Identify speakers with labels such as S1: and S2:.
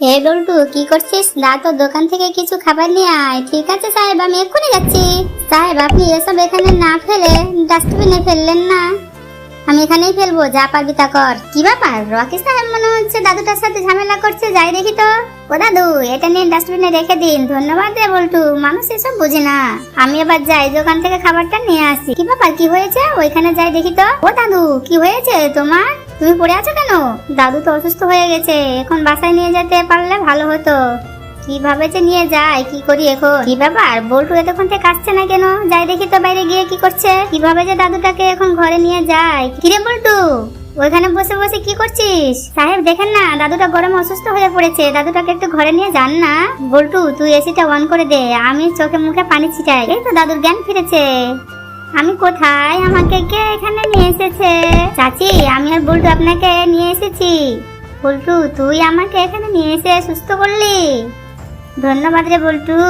S1: এ বল্টু, কি করছিস? না তো দোকান থেকে কিছু খাবার নিয়ে আয়। ঠিক আছে সাহেব, আমি এক্ষুনি যাচ্ছি। সাহেব, আপনি এসব এখানে না ফেলে ডাস্টবিনে ফেললেন না? আমি এখানেই ফেলবো, যা পারবি তা কর। কি ব্যাপার, রকি সাহেব মনে হচ্ছে দাদুটার সাথে ঝামেলা করছে। যাই দেখি তো। ও দাদু, এটা নিয়ে ডাস্টবিনে রেখে দিন। ধন্যবাদ রে বল্টু, মানুষ এসব বুঝে না। আমি এবার যাই, দোকান থেকে খাবারটা নিয়ে আসি। কি ব্যাপার, কি হয়েছে? ওইখানে যাই দেখি তো। ও দাদু, কি হয়েছে তোমার? তুমি পড়ে আছো কেন? দাদু তো অসুস্থ হয়ে গেছে, এখন বাসায় নিয়ে যেতে পারলে ভালো হতো। কিভাবে যে নিয়ে যায়, কি করি এখন? কি ব্যাপার, বল্টু এতক্ষণ থেকে আসছে না কেন? যাই দেখি তো বাইরে গিয়ে কি করছে। কিভাবে যে দাদুটাকে এখন ঘরে নিয়ে যায়। কিরে বল্টু, ওইখানে বসে বসে কি করছিস? সাহেব দেখেন না, দাদুটা গরমে অসুস্থ হয়ে পড়েছে। দাদুটাকে একটু ঘরে নিয়ে যান না। বল্টু, তুই এসিটা অন করে দে, আমি চোখে মুখে পানি ছিটাই। এই তো দাদুর জ্ঞান ফিরেছে। আমি কোথায়? আমাকে কে এখানে নিয়ে এসেছে? চাচি, আমি আর বল্টু আপনাকে নিয়ে এসেছি। বল্টু, তুই আমাকে এখানে নিয়ে এসে সুস্থ করলি। ধন্যবাদ রে বল্টু।